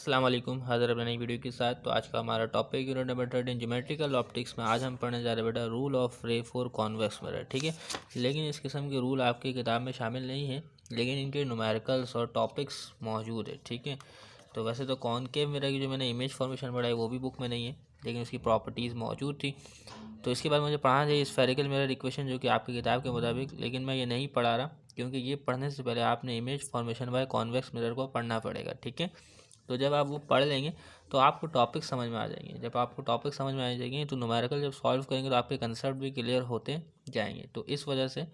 अस्सलाम वालेकुम। हाज़िर अपने नई वीडियो के साथ। तो आज का हमारा topic unit number 13 geometrical optics में आज हम पढ़ने जा रहे हैं बेटा रूल ऑफ रे फॉर कॉन्वेक्स मिरर। ठीक है, लेकिन इस किस्म के रूल आपकी किताब में शामिल नहीं है, लेकिन इनके न्यूमेरिकल्स और टॉपिक्स मौजूद है। ठीक है, तो वैसे तो कॉनकेव मिरर की जो मैंने इमेज फॉर्मेशन पढ़ा है वो भी बुक में नहीं है, लेकिन उसकी प्रॉपर्टीज़ मौजूद थी। तो इसके बाद मुझे पढ़ाना चाहिए स्फेरिकल मिरर इक्वेशन, जो कि आपकी किताब के मुताबिक, लेकिन मैं ये नहीं पढ़ा रहा क्योंकि ये पढ़ने से पहले आपने image formation by convex mirror को पढ़ना पड़ेगा। ठीक है, तो जब आप वो पढ़ लेंगे तो आपको टॉपिक समझ में आ जाएंगे। जब आपको टॉपिक समझ में आ जाएंगे तो न्यूमेरिकल जब सॉल्व करेंगे तो आपके कंसेप्ट भी क्लियर होते जाएंगे। तो इस वजह से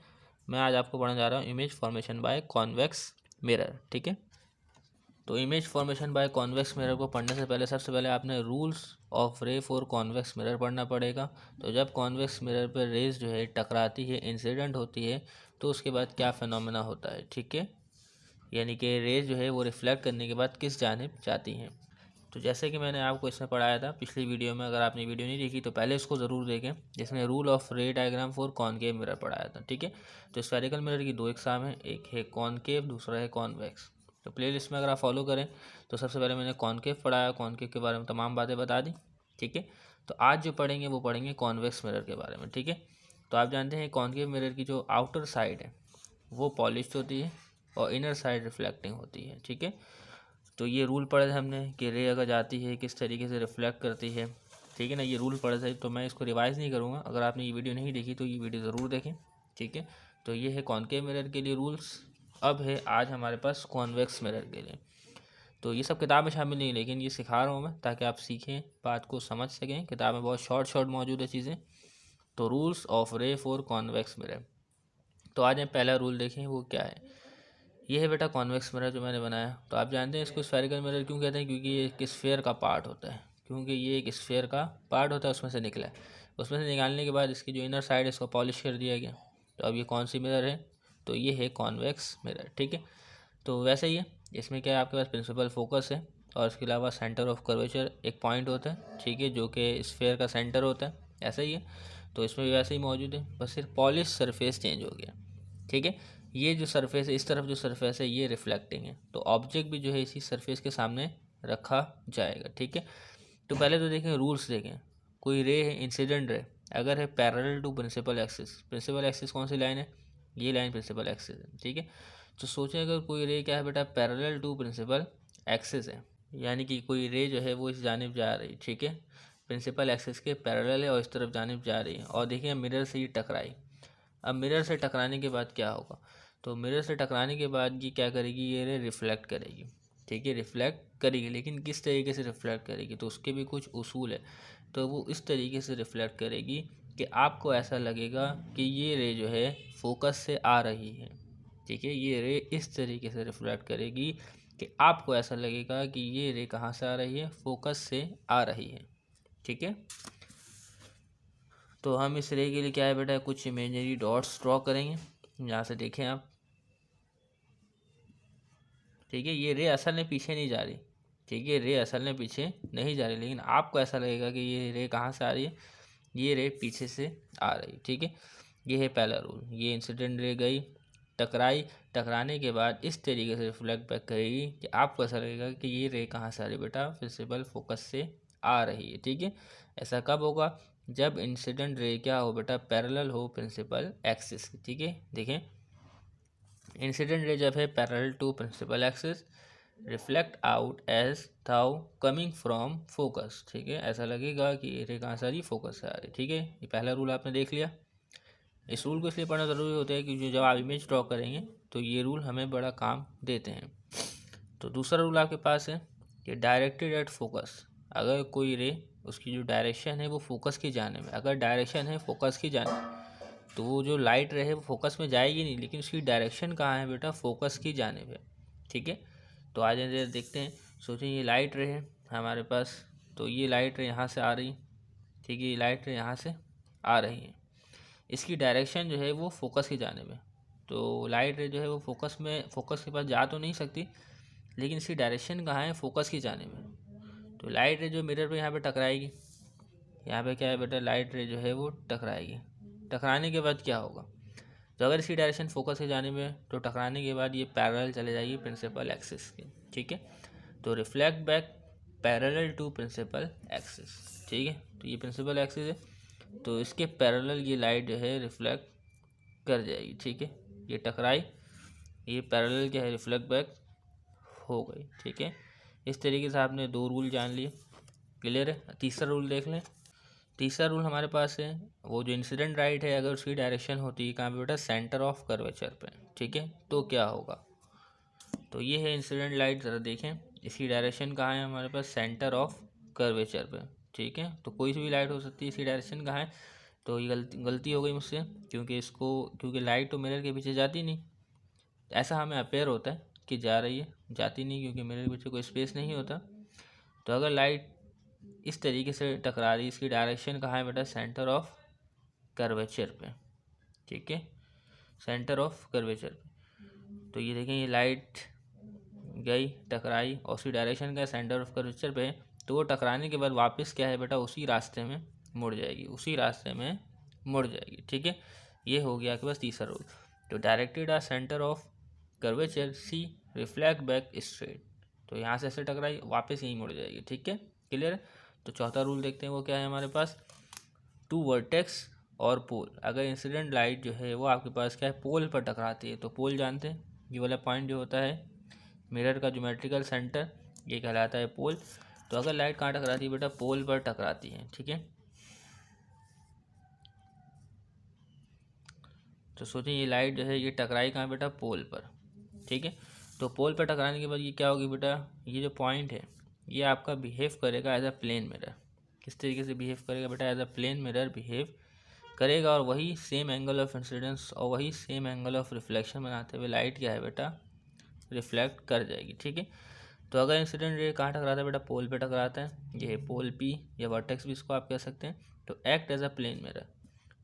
मैं आज आपको पढ़ने जा रहा हूँ image formation by convex mirror. ठीक है, तो image formation by convex mirror को पढ़ने से पहले सबसे पहले आपने रूल्स ऑफ रे फॉर कॉन्वेक्स मिरर पढ़ना पड़ेगा। तो जब कॉन्वेक्स मिरर पर रेज जो है टकराती है, इंसिडेंट होती है, तो उसके बाद क्या फिनोमेना होता है। ठीक है, यानी कि रेज जो है वो रिफ्लेक्ट करने के बाद किस जानिब जाती हैं। तो जैसे कि मैंने आपको इसमें पढ़ाया था पिछली वीडियो में, अगर आपने वीडियो नहीं देखी तो पहले इसको ज़रूर देखें, जिसमें रूल ऑफ रे डायग्राम फॉर कॉनकेव मिरर पढ़ाया था। ठीक है, तो स्फेरिकल मिरर की दो एग्जाम है, एक है कॉनकेव, दूसरा है कॉन्वेक्स। तो प्लेलिस्ट में अगर आप फॉलो करें तो सबसे पहले मैंने कॉनकेव पढ़ाया, कॉनकेव के बारे में तमाम बातें बता दी। ठीक है, तो आज जो पढ़ेंगे वो पढ़ेंगे कॉन्वेक्स मिरर के बारे में। ठीक है, तो आप जानते हैं कॉनकेव मिरर की जो आउटर साइड है वो पॉलिश्ड होती है और इनर साइड रिफ्लेक्टिंग होती है। ठीक है, तो ये रूल पढ़े थे हमने कि रे अगर जाती है किस तरीके से रिफ्लेक्ट करती है। ठीक है ना, ये रूल पढ़े थे, तो मैं इसको रिवाइज़ नहीं करूँगा। अगर आपने ये वीडियो नहीं देखी तो ये वीडियो ज़रूर देखें। ठीक है, तो ये है कॉनकेव मिरर के लिए रूल्स। अब है आज हमारे पास कॉन्वेक्स मिरर के लिए। तो ये सब किताब में शामिल नहीं, लेकिन ये सिखा रहा हूँ मैं ताकि आप सीखें, बात को समझ सकें। किताब में बहुत शॉर्ट मौजूद है चीज़ें। तो रूल्स ऑफ रे फॉर कॉन्वेक्स मिरर, तो आज हम पहला रूल देखें वो क्या है। ये है बेटा कॉन्वेक्स मिरर जो मैंने बनाया। तो आप जानते हैं इसको स्फेरिकल मिरर क्यों कहते हैं, क्योंकि ये एक स्फेयर का पार्ट होता है। क्योंकि ये एक स्फेयर का पार्ट होता है, उसमें से निकला है। उसमें से निकालने के बाद इसकी जो इनर साइड है इसको पॉलिश कर दिया गया। तो अब ये कौन सी मिरर है, तो ये है कॉन्वेक्स मिरर। ठीक है, तो वैसे ही है, इसमें क्या है, आपके पास प्रिंसिपल फोकस है और इसके अलावा सेंटर ऑफ कर्वेचर एक पॉइंट होता है। ठीक है, जो कि स्फेयर का सेंटर होता है, ऐसा ही है। तो इसमें भी वैसे ही मौजूद है, बस सिर्फ पॉलिश सरफेस चेंज हो गया। ठीक है, ये जो सरफेस है, इस तरफ जो सरफेस है ये रिफ्लेक्टिंग है, तो ऑब्जेक्ट भी जो है इसी सरफेस के सामने रखा जाएगा। ठीक है, तो पहले तो देखें रूल्स देखें। कोई रे है, इंसिडेंट रे, अगर है parallel to principal axis, principal axis कौन सी लाइन है, ये लाइन प्रिंसिपल एक्सिस है। ठीक है, तो सोचें अगर कोई रे क्या है बेटा, पैरेलल टू प्रिंसिपल एक्सिस है, यानी कि कोई रे जो है वो इस जानिब जा रही है। ठीक है, प्रिंसिपल एक्सिस के पैरेलल है और इस तरफ जानिब जा रही है, और देखिए मिरर से ये टकराई। अब मिरर से टकराने के बाद क्या होगा, तो मिरर से टकराने के बाद ये क्या करेगी, ये रे रिफ्लेक्ट करेगी। ठीक है, रिफ्लेक्ट करेगी, लेकिन किस तरीके से रिफ्लेक्ट करेगी, तो उसके भी कुछ उसूल है। तो वो इस तरीके से रिफ्लेक्ट करेगी कि आपको ऐसा लगेगा कि ये रे जो है फोकस से आ रही है। ठीक है, ये रे इस तरीके से रिफ्लेक्ट करेगी कि आपको ऐसा लगेगा कि ये रे कहाँ से आ रही है, फोकस से आ रही है। ठीक है, तो हम इस रे के लिए क्या है बेटा, कुछ इमेजिनरी डॉट्स ड्रॉ करेंगे। यहाँ से देखें आप। ठीक है, ये रे असल में पीछे नहीं जा रही। ठीक है, रे असल में पीछे नहीं जा रही, लेकिन आपको ऐसा लगेगा कि ये रे कहाँ से आ रही है, ये रे पीछे से आ रही है। ठीक है, ये है पहला रूल। ये इंसिडेंट रे गई, टकराई, टकराने के बाद इस तरीके से रिफ्लेक्ट बैक करेगी कि आपको ऐसा लगेगा कि ये रे कहाँ से आ रही है बेटा, प्रिंसिपल फोकस से आ रही है। ठीक है, ऐसा कब होगा, जब इंसिडेंट रे क्या हो बेटा, पैरेलल हो प्रिंसिपल एक्सिस। ठीक है, देखें इंसिडेंट रे जब है parallel to principal axis, reflect out as though coming from focus. ठीक है, ऐसा लगेगा कि ये रे कहाँ से आ रही, फोकस से आ रही। ठीक है, ये पहला रूल आपने देख लिया। इस रूल को इसलिए पढ़ना ज़रूरी होता है क्योंकि जब आप इमेज ड्रॉ करेंगे तो ये रूल हमें बड़ा काम देते हैं। तो दूसरा रूल आपके पास है कि डायरेक्टेड एट फोकस, अगर कोई रे उसकी जो डायरेक्शन है वो फोकस की जाने में, अगर डायरेक्शन है फोकस की जाने, तो वो जो लाइट रे है वो फोकस में जाएगी नहीं, लेकिन उसकी डायरेक्शन कहाँ है बेटा, फोकस की जानिब है। ठीक है, तो आज देखते हैं। सोचिए ये लाइट रे है हमारे पास, तो ये लाइट रे यहाँ से आ रही। ठीक है, ये लाइट रे यहाँ से आ रही है, इसकी डायरेक्शन जो है वो फोकस की जानिब है। तो लाइट रे जो है वो फोकस के पास जा तो नहीं सकती, लेकिन इसकी डायरेक्शन कहाँ है, फोकस की जानिब है। तो लाइट रे जो मिरर पे यहाँ पे टकराएगी, यहाँ पे क्या है बेटा, लाइट रे जो है वो टकराएगी। टकराने के बाद क्या होगा, तो अगर इसकी डायरेक्शन फोकस की जानिब है तो टकराने के बाद ये पैरेलल चले जाएगी प्रिंसिपल एक्सिस के। ठीक है, तो reflect back parallel to principal axis, ठीक है। तो ये प्रिंसिपल एक्सिस है, तो इसके पैरेलल ये लाइट जो है रिफ्लेक्ट कर जाएगी, ठीक है। ये टकराई, ये पैरेलल क्या है, रिफ्लेक्ट बैक हो गई, ठीक है। इस तरीके से आपने 2 रूल जान लिए, क्लियर है। तीसरा रूल देख लें। तीसरा रूल हमारे पास है, वो जो इंसिडेंट लाइट है अगर उसकी डायरेक्शन होती है कहाँ पे बेटा, सेंटर ऑफ कर्वेचर पे, ठीक है, तो क्या होगा। तो ये है इंसिडेंट लाइट, ज़रा देखें इसकी डायरेक्शन कहाँ है हमारे पास, सेंटर ऑफ कर्वेचर पे, ठीक है। तो कोई सी भी लाइट हो सकती है, इसकी डायरेक्शन कहाँ है। तो ये गलती हो गई मुझसे, क्योंकि लाइट तो मिरर के पीछे जाती नहीं, ऐसा हमें अपेयर होता है कि जा रही है, जाती नहीं, क्योंकि मिरर के पीछे कोई स्पेस नहीं होता। तो अगर लाइट इस तरीके से टकरा रही, इसकी डायरेक्शन कहाँ है बेटा, सेंटर ऑफ कर्वेचर पे, ठीक है, सेंटर ऑफ कर्वेचर पे। तो ये देखें, ये लाइट गई, टकराई और उसकी डायरेक्शन का सेंटर ऑफ कर्वेचर पे, तो वो टकराने के बाद वापस क्या है बेटा, उसी रास्ते में मुड़ जाएगी, उसी रास्ते में मुड़ जाएगी, ठीक है। ये हो गया आपके पास तीसरा रूल। तो directed a centre of curvature C reflect back straight, तो यहाँ से ऐसे टकराई वापस यहीं मुड़ जाएगी, ठीक है, क्लियर है। तो चौथा रूल देखते हैं, वो क्या है हमारे पास, टू वर्टेक्स और पोल। अगर इंसिडेंट लाइट जो है वो आपके पास क्या है, पोल पर टकराती है, तो पोल जानते हैं, ये वाला पॉइंट जो होता है मिरर का ज्योमेट्रिकल सेंटर, ये कहलाता है पोल। तो अगर लाइट कहाँ टकराती है बेटा, पोल पर टकराती है, ठीक है। तो सोचें ये लाइट जो है ये टकराई कहाँ बेटा, पोल पर, ठीक है। तो पोल पर टकराने के बाद ये क्या होगी बेटा, ये जो पॉइंट है ये आपका बिहेव करेगा एज अ प्लेन मिरर। किस तरीके से बिहेव करेगा बेटा, as a plane mirror behave करेगा, और वही सेम एंगल ऑफ इंसिडेंस और वही सेम एंगल ऑफ रिफ्लेक्शन बनाते हुए लाइट क्या है बेटा, रिफ्लेक्ट कर जाएगी, ठीक है। तो अगर इंसिडेंट रे कहाँ टकराता है बेटा, पोल पे टकराता है, ये है पोल पी या वर्टेक्स भी इसको आप कह सकते हैं। तो act as a plane mirror,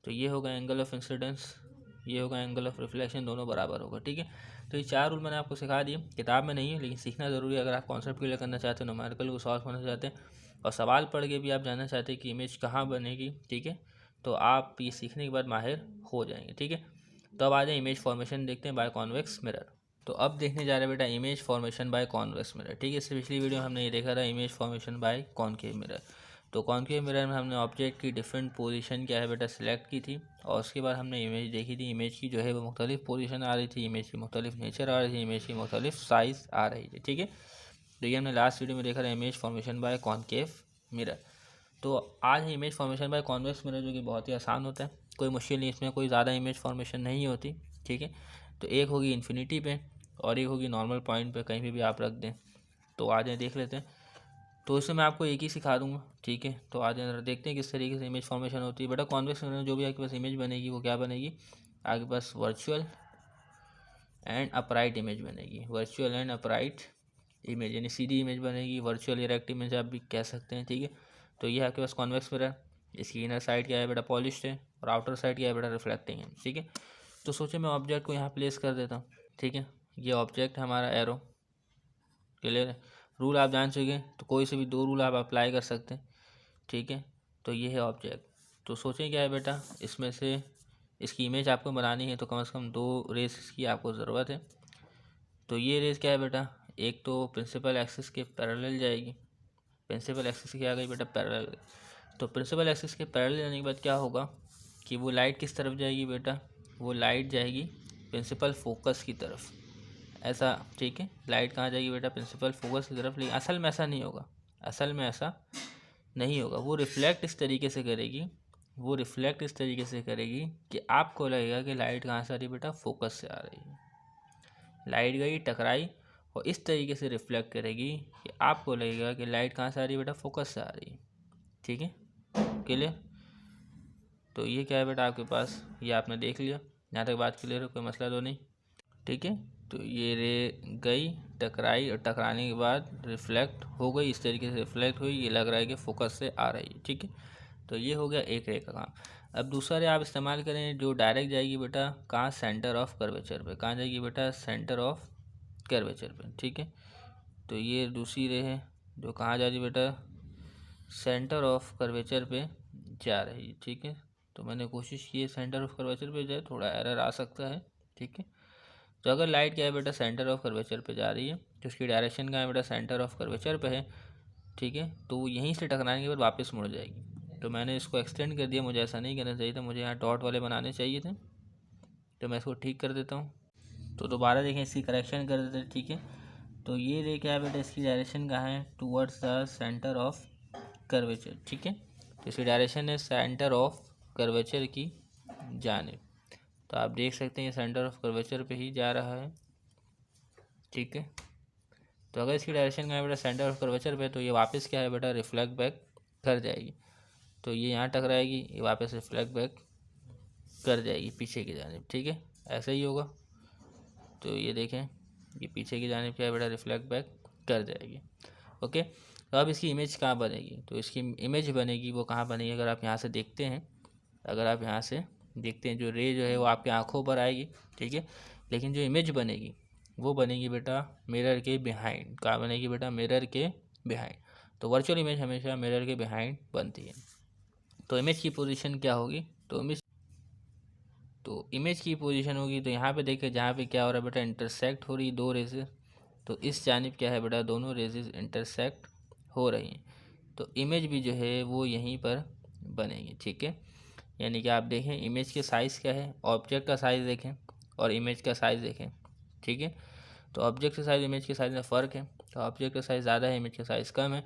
तो ये होगा एंगल ऑफ इंसिडेंस, ये होगा एंगल ऑफ रिफ्लेक्शन, दोनों बराबर होगा, ठीक है। तो ये 4 रूल मैंने आपको सिखा दिए, किताब में नहीं है लेकिन सीखना ज़रूरी है। अगर आप कॉन्सेप्ट क्लियर करना चाहते हैं, न्यूमेरिकल को सॉल्व करना चाहते हैं और सवाल पढ़ के भी आप जानना चाहते हैं कि इमेज कहाँ बनेगी, ठीक है, तो आप ये सीखने के बाद माहिर हो जाएंगे, ठीक है। तो अब आ जाए इमेज फॉर्मेशन देखते हैं बाय कॉन्वेक्स मिरर। तो अब देखने जा रहे हैं बेटा image formation by convex mirror, ठीक है। इससे पिछली वीडियो में हमने ये देखा था image formation by concave mirror. तो कॉनकेव मिरर में हमने ऑब्जेक्ट की डिफरेंट पोजीशन क्या है बेटा सिलेक्ट की थी, और उसके बाद हमने इमेज देखी थी। इमेज की जो है वो मुख्तलिफ पोजीशन आ रही थी, इमेज की मुख्तलिफ नेचर आ रही थी, इमेज की मुख्तलिफ साइज़ आ रही थी, ठीक है। तो ये हमने लास्ट वीडियो में देखा था image formation by concave mirror. तो आज है image formation by convex mirror, जो कि बहुत ही आसान होता है, कोई मुश्किल नहीं, इसमें कोई ज़्यादा इमेज फॉर्मेशन नहीं होती, ठीक है। तो एक होगी इन्फिनिटी पे और एक होगी नॉर्मल पॉइंट पे, कहीं भी आप रख दें। तो आ जाए देख लेते हैं। तो इससे मैं आपको एक ही सिखा दूंगा, ठीक है। तो आ जाए देखते हैं किस तरीके से इमेज फॉर्मेशन होती है बेटा। कॉन्वेक्स मिरर में जो भी आपके पास इमेज बनेगी वो क्या बनेगी, आपके पास वर्चुअल एंड अपराइट इमेज बनेगी, वर्चुअल एंड अपराइट इमेज, यानी सीधी इमेज बनेगी, वर्चुअल इरेक्ट इमेज आप भी कह सकते हैं, ठीक है। तो ये आपके पास कॉन्वेक्स मिरर, इसकी इनर साइड क्या है बेटा, पॉलिश्ड है, और आउटर साइड क्या है बेटा, रिफ्लेक्टिंग है, ठीक है। तो सोचे मैं ऑब्जेक्ट को यहाँ प्लेस कर देता हूँ, ठीक है। ये ऑब्जेक्ट हमारा एरो, क्लियर है। रूल आप जान चुके हैं, तो कोई से भी 2 रूल आप अप्लाई कर सकते हैं, ठीक है। तो ये है ऑब्जेक्ट। तो सोचें क्या है बेटा, इसमें से इसकी इमेज आपको बनानी है, तो कम से कम 2 रेस की आपको ज़रूरत है। तो ये रेस क्या है बेटा, एक तो प्रिंसिपल एक्सिस के पैरेलल जाएगी, प्रिंसिपल एक्सिस की आ गई बेटा पैरेलल। तो प्रिंसिपल एक्सिस के पैरेलल जाने के बाद क्या होगा कि वो लाइट किस तरफ जाएगी बेटा, वो लाइट जाएगी प्रिंसिपल फोकस की तरफ, ऐसा, ठीक है। लाइट कहाँ जाएगी बेटा, प्रिंसिपल फोकस की तरफ। लेकिन असल में ऐसा नहीं होगा, असल में ऐसा नहीं होगा। वो रिफ्लेक्ट इस तरीके से करेगी, वो रिफ्लेक्ट इस तरीके से करेगी कि आपको लगेगा कि लाइट कहाँ से आ रही है बेटा, फोकस से आ रही है। लाइट गई, टकराई और इस तरीके से रिफ्लेक्ट करेगी कि आपको लगेगा कि लाइट कहाँ से आ रही है बेटा, फोकस से आ रही है, ठीक है, क्लियर। तो ये क्या है बेटा आपके पास, ये आपने देख लिया, यहाँ तक बात क्लियर है, कोई मसला तो नहीं, ठीक है। तो ये रे गई, टकराई और टकराने के बाद रिफ्लेक्ट हो गई, इस तरीके से रिफ्लेक्ट हुई, ये लग रहा है कि फोकस से आ रही है, ठीक है। तो ये हो गया एक रे का काम। अब दूसरा रे आप इस्तेमाल करें जो डायरेक्ट जाएगी बेटा कहाँ, सेंटर ऑफ कर्वेचर पे, कहाँ जाएगी बेटा, सेंटर ऑफ कर्वेचर पे, ठीक है। तो ये दूसरी रे है जो कहाँ जा रही बेटा, सेंटर ऑफ कर्वेचर पे जा रही है, ठीक है। तो मैंने कोशिश की है सेंटर ऑफ कर्वेचर पे जाए, थोड़ा एरर आ सकता है, ठीक है। तो अगर लाइट क्या है बेटा, सेंटर ऑफ कर्वेचर पे जा रही है, तो इसकी डायरेक्शन का है बेटा सेंटर ऑफ कर्वेचर पे है, ठीक है। तो यहीं से टकराने के बाद वापस मुड़ जाएगी। तो मैंने इसको एक्सटेंड कर दिया, मुझे ऐसा नहीं करना चाहिए था, मुझे यहाँ डॉट वाले बनाने चाहिए थे। तो मैं इसको ठीक कर देता हूँ। तो दोबारा देखें, इसकी करेक्शन कर देते हैं, ठीक है। तो ये देखिए क्या बेटा, इसकी डायरेक्शन कहाँ है, towards the centre of curvature, ठीक है। तो इसकी डायरेक्शन है सेंटर ऑफ कर्वेचर की जानिब। तो आप देख सकते हैं ये सेंटर ऑफ कर्वेचर पे ही जा रहा है, ठीक है। तो अगर इसकी डायरेक्शन का है बेटा सेंटर ऑफ कर्वेचर पे, तो ये वापस क्या है बेटा, रिफ्लेक्ट बैक कर जाएगी। तो ये यहाँ टकराएगी, ये वापस रिफ्लेक्ट बैक कर जाएगी पीछे की जानिब, ठीक है। ऐसा ही होगा। तो ये देखें, ये पीछे की जानिब क्या है बेटा, रिफ्लेक्ट बैक कर जाएगी, ओके। तो अब इसकी इमेज कहाँ बनेगी, तो इसकी इमेज बनेगी वो कहाँ बनेगी, अगर आप यहाँ से देखते हैं, अगर आप यहाँ से देखते हैं, जो रे जो है वो आपकी आँखों पर आएगी, ठीक है। लेकिन जो इमेज बनेगी वो बनेगी बेटा मिरर के बिहाइंड। कहाँ बनेगी बेटा, मिरर के बिहाइंड। तो वर्चुअल इमेज हमेशा मिरर के बिहाइंड बनती है। तो इमेज की पोजीशन क्या होगी, तो इमेज की पोजीशन होगी, तो यहाँ पे देखिए जहाँ पे क्या हो रहा है बेटा, इंटरसेक्ट हो रही दो रेजेस। तो इस जानिब क्या है बेटा, दोनों रेजेस इंटरसेक्ट हो रही हैं। तो इमेज भी जो है वो यहीं पर बनेगी, ठीक है। यानी कि आप देखें इमेज के साइज़ क्या है, ऑब्जेक्ट का साइज़ देखें और इमेज का साइज़ देखें, ठीक है। तो ऑब्जेक्ट के साइज़ इमेज के साइज़ में फ़र्क है। तो ऑब्जेक्ट का साइज़ ज़्यादा है, इमेज का साइज़ कम है।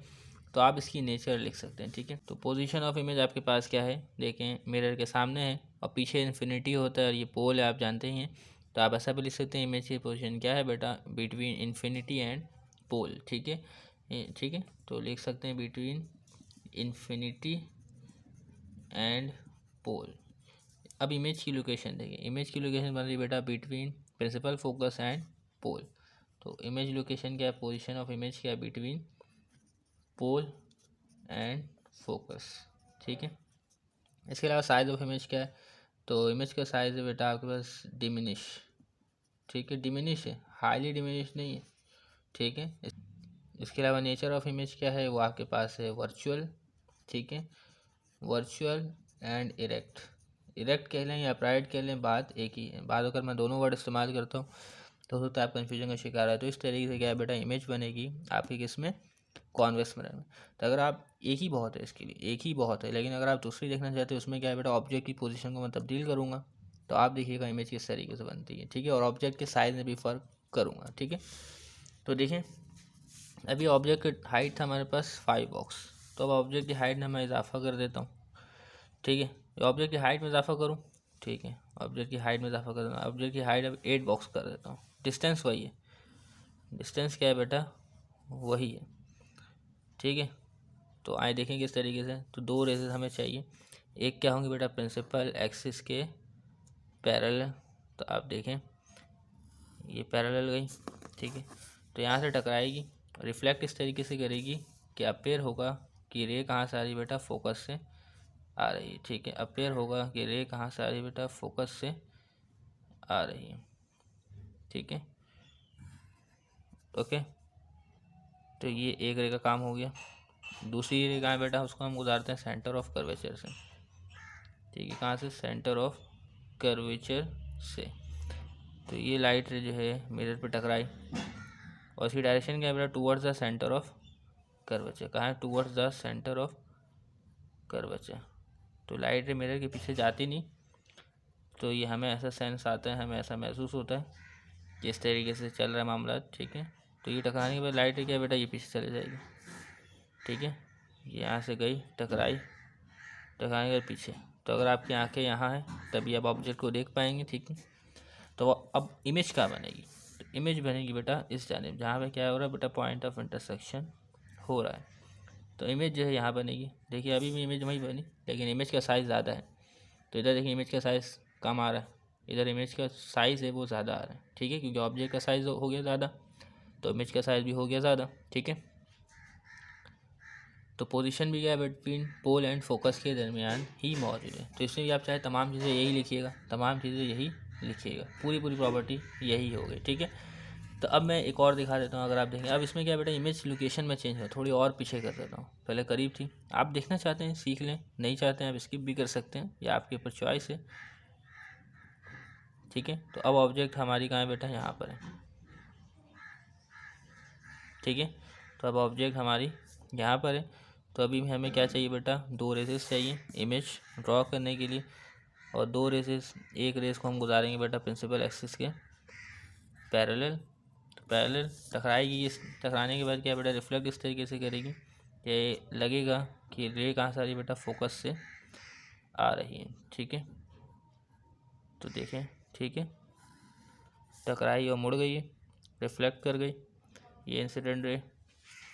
तो आप इसकी नेचर लिख सकते हैं, ठीक है। तो पोजीशन ऑफ इमेज आपके पास क्या है, देखें मिरर के सामने है और पीछे इन्फिनिटी होता है और ये पोल है, आप जानते ही हैं। तो आप ऐसा भी लिख सकते हैं, इमेज की पोजीशन क्या है बेटा, बिटवीन इन्फिनिटी एंड पोल, ठीक है, ठीक है। तो लिख सकते हैं बिटवीन इन्फिनिटी एंड पोल। अब इमेज की लोकेशन देखिए, इमेज की लोकेशन बन रही बेटा between principal focus and pole. तो इमेज लोकेशन क्या है, पोजीशन ऑफ इमेज क्या है, बिटवीन पोल एंड फोकस, ठीक है। इसके अलावा साइज ऑफ इमेज क्या है, तो इमेज का साइज़ है बेटा आपके पास डिमिनिश, ठीक है, डिमिनिश है, हाईली डिमिनिश नहीं है, ठीक है। इसके अलावा नेचर ऑफ इमेज क्या है, वो आपके पास है वर्चुअल, ठीक है, वर्चुअल एंड इरेक्ट। इरेक्ट कह लें या अपराइट कह लें, बात एक ही है। बात अगर मैं दोनों वर्ड इस्तेमाल करता हूँ तो होता है आप कन्फ्यूजन का शिकार है। तो इस तरीके से क्या है बेटा, इमेज बनेगी आपकी किस में, कॉन्वेक्स मिरर में। तो अगर आप एक ही बहुत है इसके लिए, एक ही बहुत है, लेकिन अगर आप दूसरी देखना चाहते हो उसमें क्या है बेटा, ऑब्जेक्ट की पोजीशन को मैं तब्दील करूँगा। तो आप देखिएगा इमेज किस तरीके से बनती है, ठीक है। और ऑब्जेक्ट के साइज़ में भी फ़र्क करूँगा, ठीक है। तो देखें अभी ऑब्जेक्ट की हाइट था हमारे पास 5 बॉक्स। तो अब ऑब्जेक्ट की हाइट में मैं इजाफा कर देता हूँ, ठीक है। ऑब्जेक्ट की हाइट में इजाफा करूँ, ठीक है, ऑब्जेक्ट की हाइट में इजाफा कर देता हूँ। ऑब्जेक्ट की हाइट अब 8 बॉक्स कर देता हूँ। डिस्टेंस वही है, डिस्टेंस क्या है बेटा, वही है, ठीक है। तो आए देखेंगे इस तरीके से। तो दो रेजेस हमें चाहिए, एक क्या होंगे बेटा, प्रिंसिपल एक्सिस के पैरेलल। तो आप देखें ये पैरेलल गई, ठीक है। तो यहाँ से टकराएगी, रिफ्लेक्ट इस तरीके से करेगी कि अपेयर होगा कि रे कहाँ से आ रही बेटा, फोकस से आ रही है, ठीक है। अपेयर होगा कि रे कहाँ से आ रही बेटा, फोकस से आ रही है, ठीक है, ओके। तो ये एक रे का काम हो गया। दूसरी रे कहाँ है बेटा, उसको हम गुजारते हैं सेंटर ऑफ कर्वेचर से, ठीक है। कहाँ से, सेंटर ऑफ कर्वेचर से। तो ये लाइट रे जो है मिरर पे टकराई और इसकी डायरेक्शन क्या है बेटा, towards the centre of curvature. कहाँ है, towards the centre of curvature. तो लाइट रे मिरर के पीछे जाती नहीं। तो ये हमें ऐसा सेंस आता है, हमें ऐसा महसूस होता है कि इस तरीके से चल रहा है मामला, ठीक है। तो ये टकराने के बाद लाइट क्या बेटा, ये पीछे चले जाएगी, ठीक है। ये यहाँ से गई, टकराई, टकराने के बाद पीछे। तो अगर आपकी आंखें यहाँ हैं तभी आप ऑब्जेक्ट को देख पाएंगे, ठीक है। तो अब इमेज क्या बनेगी, तो इमेज बनेगी बेटा इस जानिब जहाँ पे क्या हो रहा है बेटा, पॉइंट ऑफ इंटरसेक्शन हो रहा है। तो इमेज जो है यहाँ बनेगी। देखिए अभी भी इमेज वही बनी, लेकिन इमेज का साइज़ ज़्यादा है। तो इधर देखिए इमेज का साइज़ कम आ रहा है, इधर इमेज का साइज़ है वो ज़्यादा आ रहा है, ठीक है। क्योंकि ऑब्जेक्ट का साइज़ हो गया ज़्यादा तो इमेज का साइज़ भी हो गया ज़्यादा, ठीक है। तो पोजीशन भी क्या है, बिटवीन पोल एंड फोकस के दरमियान ही मौजूद है। तो इसमें भी आप चाहे तमाम चीज़ें यही लिखिएगा, तमाम चीज़ें यही लिखिएगा, पूरी पूरी प्रॉपर्टी यही हो गई, ठीक है। तो अब मैं एक और दिखा देता हूँ। अगर आप देखें अब इसमें क्या बेटा, इमेज लोकेशन में चेंज है, थोड़ी और पीछे कर देता हूँ। पहले करीब थी, आप देखना चाहते हैं सीख लें, नहीं चाहते हैं आप स्किप भी कर सकते हैं, या आपके ऊपर चॉइस है, ठीक है। तो अब ऑब्जेक्ट हमारी कहाँ है बेटा, यहाँ पर है, ठीक है। तो अब ऑब्जेक्ट हमारी यहाँ पर है। तो अभी हमें क्या चाहिए बेटा, 2 रेसेस चाहिए इमेज ड्रॉ करने के लिए, और 2 रेसेस, एक रेस को हम गुजारेंगे बेटा प्रिंसिपल एक्सिस के पैरेलल। तो पैरेलल टकराएगी, इस टकराने के बाद क्या बेटा, रिफ्लेक्ट इस तरीके से करेगी कि लगेगा कि रे कहाँ से आ रही है बेटा, फोकस से आ रही है। ठीक है, तो देखें, ठीक है, टकराई और मुड़ गई है, रिफ्लेक्ट कर गई, ये इंसिडेंट रे,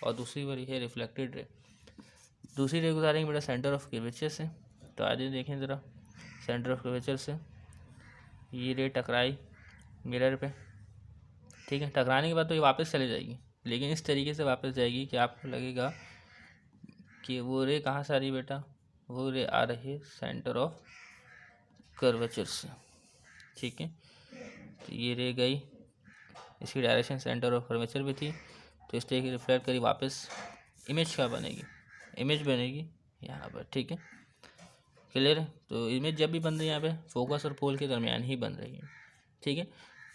और दूसरी वाली है रिफ्लेक्टेड रे। दूसरी रे गुजारेंगे बेटा सेंटर ऑफ कर्वेचर से। तो आगे देखें ज़रा, सेंटर ऑफ कर्वेचर से ये रे टकराई मिरर पे, ठीक है। टकराने के बाद तो ये वापस चले जाएगी, लेकिन इस तरीके से वापस जाएगी कि आपको लगेगा कि वो रे कहाँ से आ रही है बेटा, वो रे आ रही है सेंटर ऑफ कर्वेचर से। ठीक है, तो ये रे गई, इसकी डायरेक्शन सेंटर ऑफ कर्वेचर पे थी, तो इस तरीके रिफ्लेक्ट करी, वापस इमेज क्या बनेगी, इमेज बनेगी यहाँ पर। ठीक है, क्लियर है। तो इमेज जब भी बन रही है यहाँ पे फोकस और पोल के दरमियान ही बन रही है। ठीक है,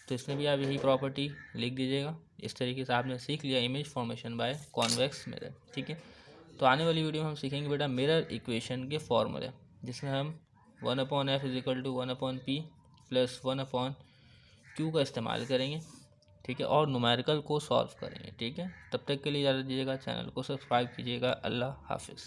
तो इसमें भी आप यही प्रॉपर्टी लिख दीजिएगा। इस तरीके से आपने सीख लिया image formation by convex mirror. ठीक है, तो आने वाली वीडियो में हम सीखेंगे बेटा मिरर इक्वेशन के फॉर्मूले, जिसमें हम 1/f = 1/p + 1/q का इस्तेमाल करेंगे। ठीक है, और न्यूमेरिकल को सॉल्व करेंगे। ठीक है, तब तक के लिए इजाज़त दीजिएगा, चैनल को सब्सक्राइब कीजिएगा। अल्लाह हाफिज़।